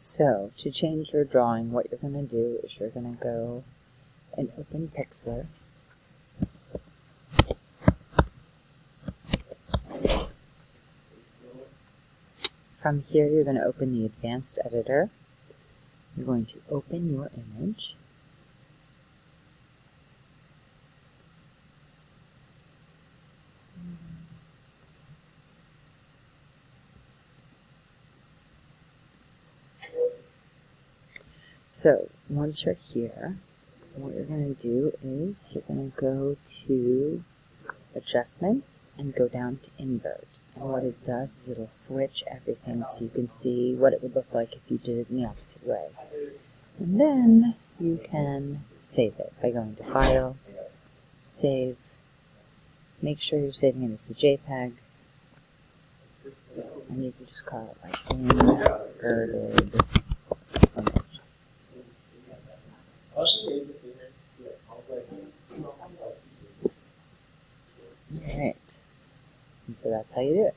So, to change your drawing, what you're going to do is you're going to go and open Pixlr. From here, you're going to open the advanced editor. You're going to open your image. So, once you're here, what you're going to do is you're going to go to Adjustments and go down to Invert. And what it does is it'll switch everything so you can see what it would look like if you did it in the opposite way. And then you can save it by going to File, Save, make sure you're saving it as the JPEG, and you can just call it like inverted image. Alright, and so that's how you do it.